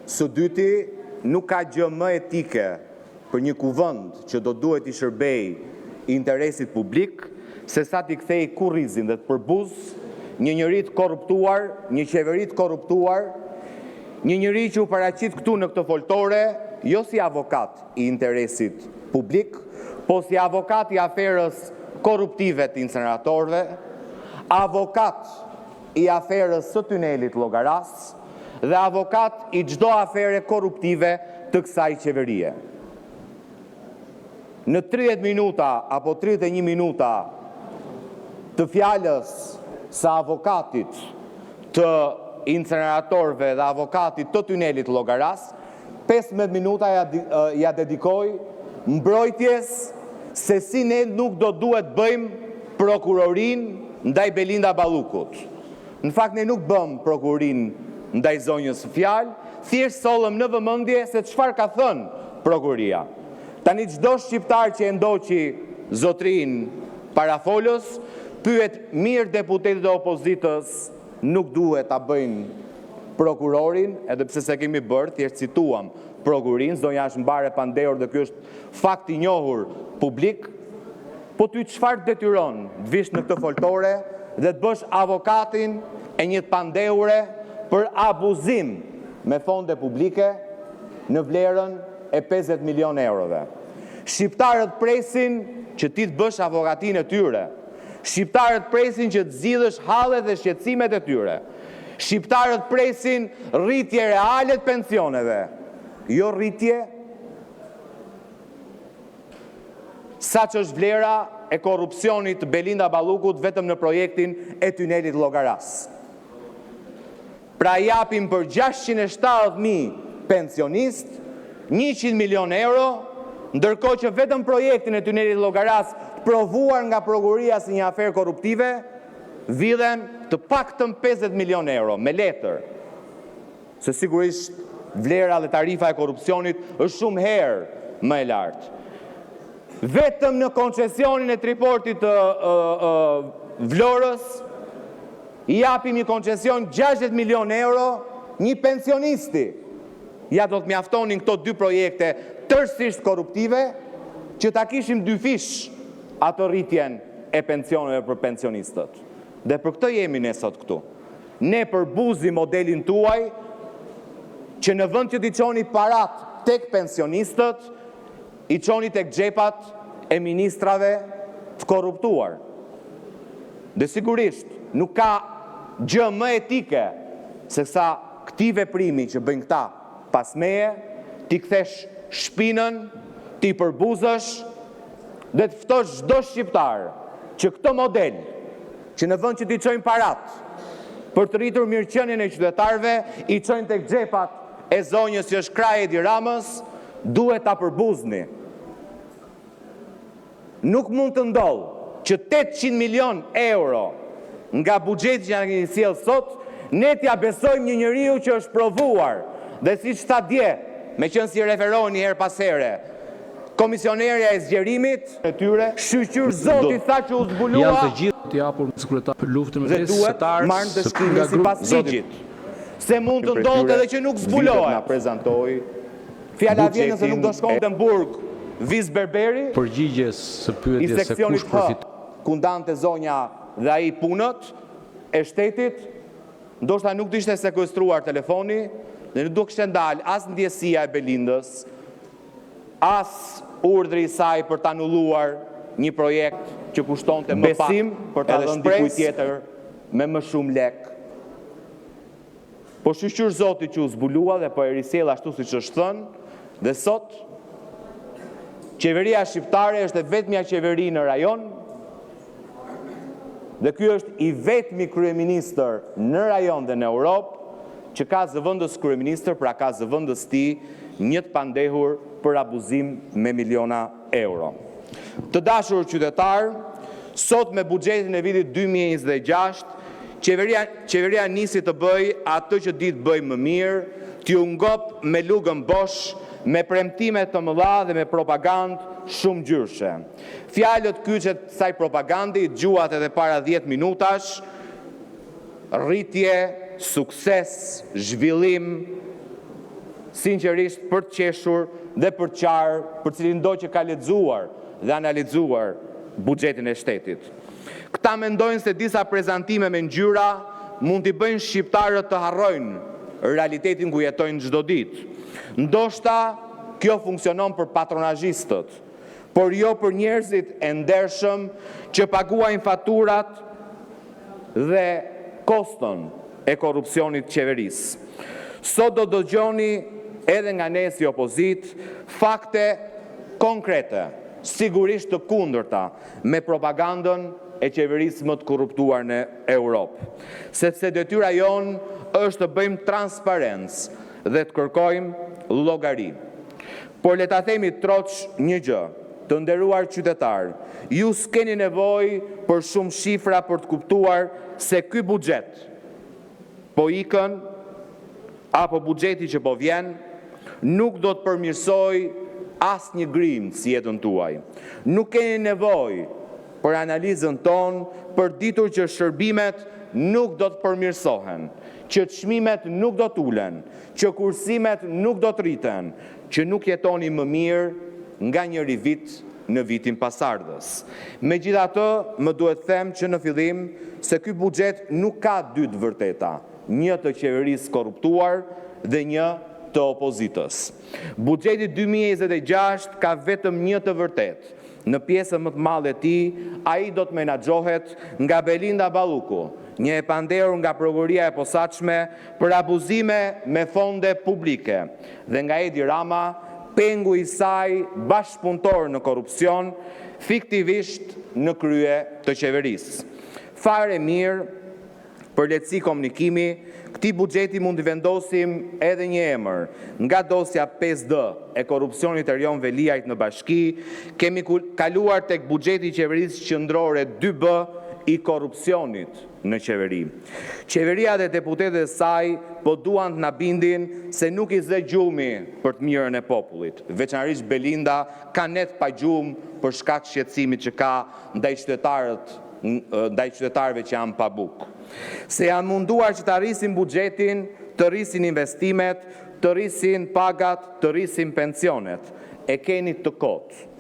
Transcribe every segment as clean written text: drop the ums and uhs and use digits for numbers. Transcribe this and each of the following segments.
Së dyti, nuk ka gjë më etike për një kuvend që do duhet i shërbej interesit publik, se sa t'i kthej kurrizin dhe të përbuz një njeri të korruptuar, një qeveri të korruptuar, një njeri që u paraqit këtu në këtë foltore, jo si avokat i interesit publik, po si avokat i aferës korruptive të inceneratorëve, avokat i aferës së tunelit Llogaras dhe avokat i çdo afere korruptive të kësaj qeverie. Në 30 minuta apo 31 minuta të fjalës së avokatit të inceneratorëve dhe avokatit të tunelit Llogaras, 15 minuta ja dedikoj mbrojtjes se si ne nuk do duhet bëjmë prokurorin ndaj Belinda Ballukut. Në fakt ne nuk bëm prokurorin ndaj zonjës së fjalë, thjesht sollëm në vëmendje se çfarë ka thënë prokuroria. Tani çdo shqiptar që e ndoqi zotrin parafolës, pyet mirë deputetët e opozitës nuk duhet ta bëjnë prokurorin, edhe pse se kemi bërë, thjesht cituam prokurorin, zonja është mbare pandehur dhe ky është fakt i njohur publik, po ty çfarë detyron të vish në këtë foltore dhe të bësh avokatin e një të pandehure për abuzim me fonde publike në vlerën e 50 milion eurove. Shqiptarët presin që ti të bësh avokatin e tyre. Shqiptarët presin që të zgjidhësh hallet dhe shqetësimet e tyre. Shqiptarët presin rritje reale të pensioneve, jo rritje sa që është vlera e korrupsionit të Belinda Ballukut vetëm në projektin e tunelit Llogaras. Pra japim për 670.000 pensionist 100 milion euro, ndërkohë që vetëm projektin e tunelit Llogaras provuar nga prokuroria si një aferë korruptive, vidhen të paktën 50 milion euro me letër. Se sigurisht vlera dhe tarifa e korrupsionit është shumë herë më e lartë. Vetëm në koncesionin e triportit të Vlorës i japim një koncesion 60 milion euro një pensionisti. Ja do të mjaftonin këto dy projekte tërësisht korruptive që ta kishim dy fish ato rritjen e pensioneve për pensionistët. Dhe për këtë jemi ne sot këtu. Ne përbuzi modelin tuaj që në vend që t'i çoni parat tek pensionistët, i çoni tek xhepat e ministrave të korruptuar. Dhe sigurisht nuk ka gjë më etike se sa këtij veprimi që bëjnë këta pas meje, ti kthesh shpinën, ti përbuzësh dhe të ftosh çdo shqiptar që këtë model, që në vend që t'i çojnë parat për të rritur mirëqenien e qytetarëve, i çojnë tek xhepat e zonjës që është kraj Edi Ramës, duhet ta përbuzni. Nuk mund të ndodhë që 800 milion euro nga buxheti që na keni sjellë sot, ne t'ja besojmë një njeriu që është provuar, dhe siç tha dje, meqenëse si referoheni her pas here, komisionerja e zgjerimit e tyre, shqyr Zoti tha që u zbulua. Janë të gjithë të japur sekretar për luftën me fetarë marrën dëshkimin sipas ligjit. Se mund të ndodhte edhe që nuk zbulohet. Na prezantoi fjala vjen se nuk do shkonte në burg Viz Berberi, përgjigjes së pyetjes se kush përfiton, ku ndante zonja dhe ai punët e shtetit, ndoshta nuk do ishte sekuestruar telefoni dhe nuk do kishte ndalë as ndjesia e Belindës, as urdhri i saj për të anulluar një projekt që kushtonte më pak për ta dhënë dikujt tjetër me më shumë lek. Po shqyr Zoti që u zbulua dhe po e risjell ashtu siç është thënë, dhe sot qeveria shqiptare është e vetmja qeveri në rajon, dhe ky është i vetmi kryeministër në rajon dhe në Europë që ka zëvendës kryeministër, pra ka zëvendës tij një të pandehur për abuzim me miliona euro. Të dashur qytetar, sot me buxhetin e vitit 2026, qeveria nisi të bëj atë që di të bëj më mirë, t'ju ngop me lugën bosh, me premtime të mëdha dhe me propagandë shumë gjyrshe. Fjalët kyçet saj propagandi, dëgjuat edhe para 10 minutash, rritje, sukses, zhvillim, sinqerisht për të qeshur dhe për të qarë për cilin do që ka lexuar dhe analizuar buxhetin e shtetit. Këta mendojnë se disa prezantime me ngjyra mund t'i bëjnë shqiptarët të harrojnë realitetin ku jetojnë çdo ditë. Ndoshta kjo funksionon për patronazhistët, por jo për njerëzit e ndershëm që paguajnë faturat dhe koston e korrupsionit qeverisë. Sot do dëgjoni edhe nga ne si opozit fakte konkrete, sigurisht të kundërta me propagandën e qeverisë më të korruptuar në Europë. Sepse detyra jonë është të bëjmë transparencë dhe të kërkojmë llogari. Por le ta themi troç një gjë, të nderuar qytetar, ju s'keni nevojë për shumë shifra për të kuptuar se ky buxhet po ikën apo buxheti që po vjen nuk do të përmirësoj asnjë grimc si jetën tuaj. Nuk keni nevojë për analizën tonë për ditur që shërbimet nuk do të përmirësohen, që çmimet nuk do të ulen, që kursimet nuk do të rriten, që nuk jetoni më mirë nga njëri vit në vitin pasardhës. Megjithatë, më duhet them që në fillim se ky buxhet nuk ka dy të vërteta, një të qeverisë korruptuar dhe një të opozitës. Buxheti 2026 ka vetëm një të vërtetë. Në pjesën më të madhe e tij, ai do të menaxhohet nga Belinda Balluku, një e panderur nga prokuroria e posaçme për abuzime me fonde publike, dhe nga Edi Rama, pengu i saj bashkëpunëtor në korrupsion, fiktivisht në krye të qeverisë. Fare mirë, për lehtësi komunikimi, këtij buxheti mund të vendosim edhe një emër. Nga dosja 5D e korrupsionit Erion Veliajt në Bashki, kemi kaluar tek buxheti i qeverisë qendrore 2B i korrupsionit në qeveri. Qeveria dhe deputetët e saj po duan të na bindin se nuk i zë gjumi për të mirën e popullit. Veçanërisht Belinda ka net pa gjumë për shkak të shqetësimit që ka ndaj qytetarëve që janë pa bukë. Se janë munduar që të arrisin buxhetin, të rrisin investimet, të rrisin pagat, të rrisin pensionet. E keni të kotë.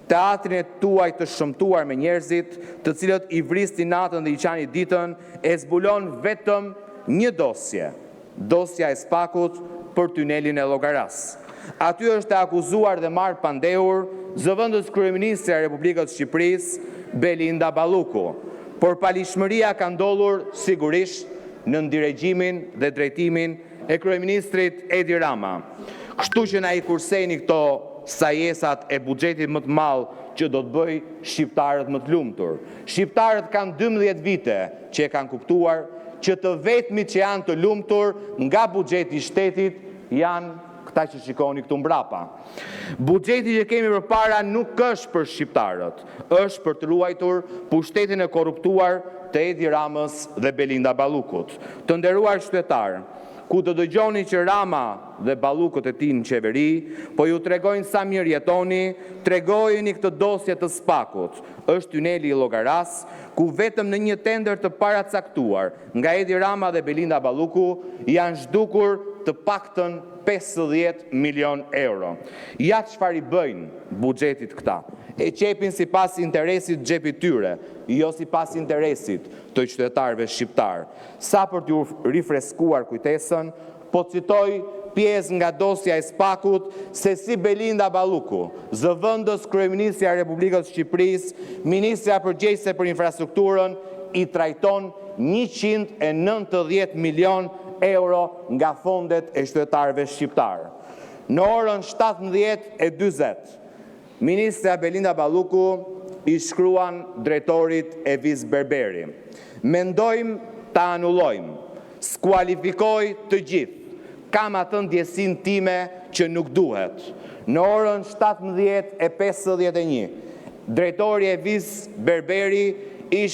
Teatrin e tuaj të shëmtuar me njerëzit, të cilët i vristi natën dhe i qani ditën, e zbulon vetëm një dosje, dosja e Spakut për tunelin e Llogaras. Aty është e akuzuar dhe marrë pandehur zëvendës kryeministre e Republikës së Shqipërisë, Belinda Balluku. Por palishmëria ka ndodhur sigurisht në ndiregjimin dhe drejtimin e kryeministrit Edi Rama. Kështu që na i kurseni këto sajesat e buxhetit më të madh që do të bëj shqiptarët më të lumtur. Shqiptarët kanë 12 vite që e kanë kuptuar që të vetmit që janë të lumtur nga buxheti i shtetit janë këta që shikoni këtu mbrapa. Buxheti që kemi përpara nuk është për shqiptarët, është për të ruajtur pushtetin e korruptuar të Edi Ramës dhe Belinda Ballukut. Të nderuar qytetar, ku të dëgjoni që Rama dhe Ballukut e tij në qeveri, po ju tregojnë sa mirë jetoni, tregojeni këtë dosje të Spakut. Është tuneli i Llogaras, ku vetëm në një tender të paracaktuar nga Edi Rama dhe Belinda Balluku janë zhdukur të paktën 50 milion euro. Ja çfarë i bëjnë buxhetit këta. E qepin sipas interesit xhepit tyre, jo sipas interesit të qytetarëve shqiptar. Sa për t'ju rifreskuar kujtesën, po citoj pjesë nga dosja e Spakut se si Belinda Balluku, zëvendës kryeministja e Republikës së Shqipërisë, ministra përgjegjëse për infrastrukturën, i trajton 190 milion euro nga fondet e qytetarëve shqiptar. Në orën 17:40, ministra Belinda Balluku i shkruan drejtorit Evis Berberi: mendojmë ta anullojmë, skualifikoj të gjithë, kam atë ndjesin time që nuk duhet. Në orën 17:51, drejtori Evis Berberi i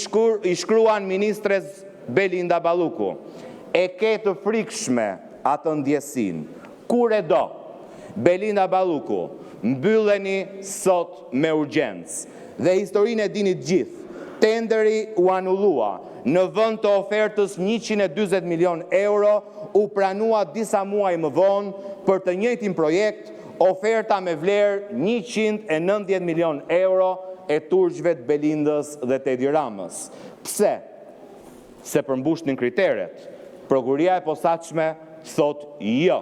shkruan ministres Belinda Balluku: e ke të frikshme atë ndjesin, kur e do. Belinda Balluku, mbylleni sot me urgjencë. Dhe historinë e dini gjithë. Tenderi u anullua. Në vend të ofertës 140 milion euro, u pranua disa muaj më vonë për të njëjtin projekt, oferta me vlerë 190 milion euro e turqëve të Belindës dhe të Edi Ramës. Pse? Se përmbushnin kriteret. Prokuria e posaçme thot jo.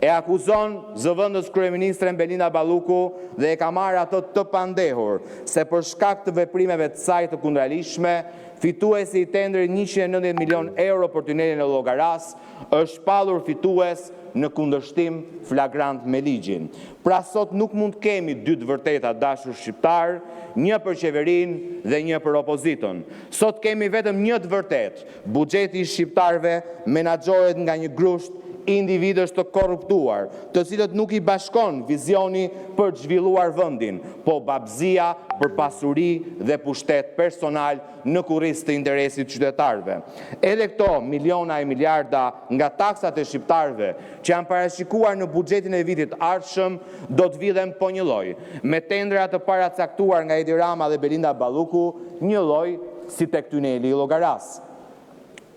E akuzon zëvendës kryeministren Belinda Balluku dhe e ka marrë ato të pandehur se për shkak të veprimeve të saj të kundërligjshme, fituesi i tenderit 190 milion euro për tunelin e Llogaras është shpallur fitues në kundërshtim flagrant me ligjin. Pra sot nuk mund kemi dy të vërteta dashur shqiptar, një për qeverinë dhe një për opozitën. Sot kemi vetëm një të vërtet, buxheti i shqiptarëve menaxhohet nga një grusht individësh të korruptuar, të cilët nuk i bashkon vizioni për të zhvilluar vendin, po babëzia për pasuri dhe pushtet personal në kurriz të interesit qytetarëve. Edhe këto miliona e miliarda nga taksat e shqiptarëve që janë parashikuar në buxhetin e vitit ardhshëm do të vidhen po një lloj, me tendra të paracaktuar nga Edi Rama dhe Belinda Balluku, një lloj si tek tuneli i Llogaras.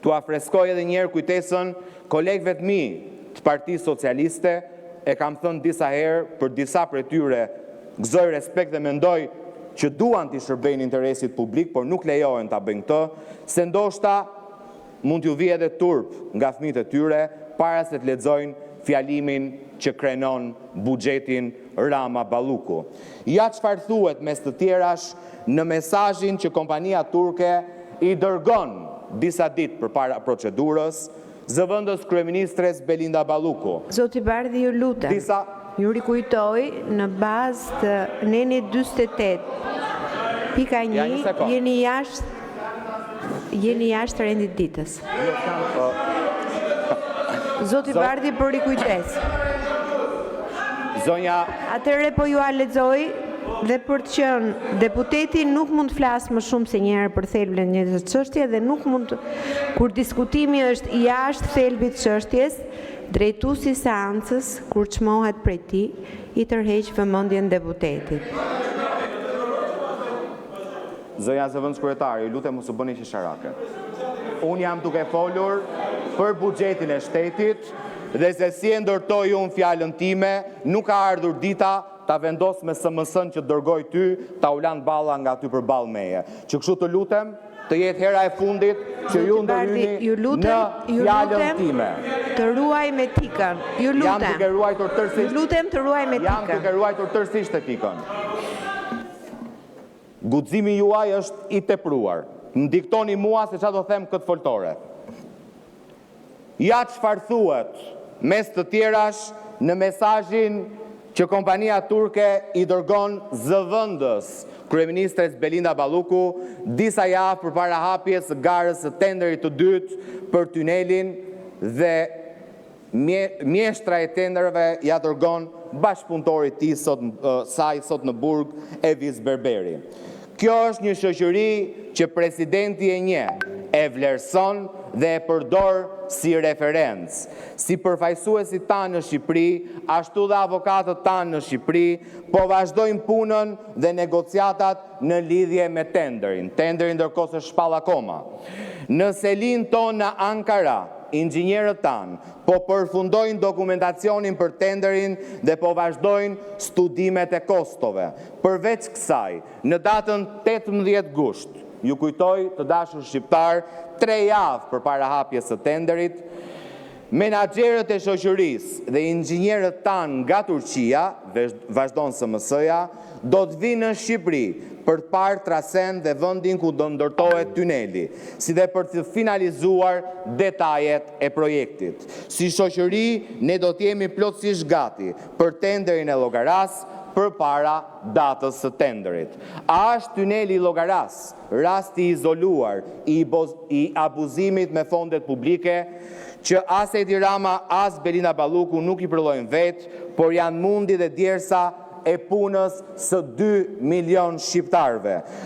Tu afreskoj edhe njerë kujtesën kolegëve të mi të Partisë Socialiste, e kam thënë disa herë për disa prej tyre gëzoj respekt dhe mendoj që duan të shërbejnë interesit publik, por nuk lejohen ta bëjnë këtë, se ndoshta mund t'ju vijë edhe turp nga fëmijët e tyre para se të lexojnë fjalimin që krenon buxhetin Rama Balluku. Ja çfarë thuhet mes të tjerash në mesazhin që kompania turke i dërgon disa ditë përpara procedurës zëvendës kryeministres Belinda Balluku. Zoti Bardhi, ju lutem. Ju rikujtoj në bazë të neni 48 pika 1 jeni jashtë rendit ditës. Zoti Bardhi, për rikujtes. Zonja, atëherë po ju a lexoj dhe për të qenë deputeti nuk mund të flasë më shumë se një herë për thelbin e një çështje dhe nuk mund kur diskutimi është jashtë thelbit të çështjes, drejtuesi i seancës kur çmohet prej tij i tërheq vëmendjen deputetit. Zonja zëvendës kryetare, ju lutem mos u bëni qesharake. Unë jam duke folur për buxhetin e shtetit dhe se si e ndërtoj unë fjalën time, nuk ka ardhur dita ta vendos me SMS-n që dërgoj ty, ta ulan balla nga ty për ballë meje. Që kështu të lutem, të jetë hera e fundit që ju ndërhyni në fjalën time. Të ruaj me tikën. Ju lutem. Jam duke ruajtur tërësisht. Ju lutem të ruaj me tikën. Jam duke ruajtur tërësisht etikën. Guximi juaj është i tepruar. Më diktoni mua se çfarë do them këtë foltore. Ja çfarë thuhet mes të tjerash në mesazhin që kompania turke i dërgon zëvendës kryeministres Belinda Balluku disa javë përpara hapjes së garës së tenderit të dytë për tunelin dhe mjeshtra e tenderëve ja dërgon bashkëpunëtorit tij sot në burg Evis Berberi. Kjo është një shoqëri që presidenti e njeh, e vlerëson dhe e përdor si referencë. Si përfaqësuesit tanë në Shqipëri, ashtu dhe avokatët tanë në Shqipëri, po vazhdojnë punën dhe negociatat në lidhje me tenderin. Tenderi ndërkohë se shpall akoma. Në selin tonë në Ankara, inxhinierët tanë po përfundojnë dokumentacionin për tenderin dhe po vazhdojnë studimet e kostove. Përveç kësaj, në datën 18 gusht, ju kujtoj të dashur shqiptar, 3 javë përpara hapjes së tenderit, menaxherët e shoqërisë dhe inxhinierët tanë nga Turqia, vazhdon SMS-ja, do të vinë në Shqipëri për të parë trasen dhe vendin ku do ndërtohet tuneli, si dhe për të finalizuar detajet e projektit. Si shoqëri, ne do të jemi plotësisht gati për tenderin e Llogaras përpara datës së tenderit. A është tuneli i Llogaras rasti izoluar i abuzimit me fondet publike që as Edi Rama, as Belinda Balluku nuk i përllojnë vetë, por janë mundi dhe djersa e punës së 2 milion shqiptarëve.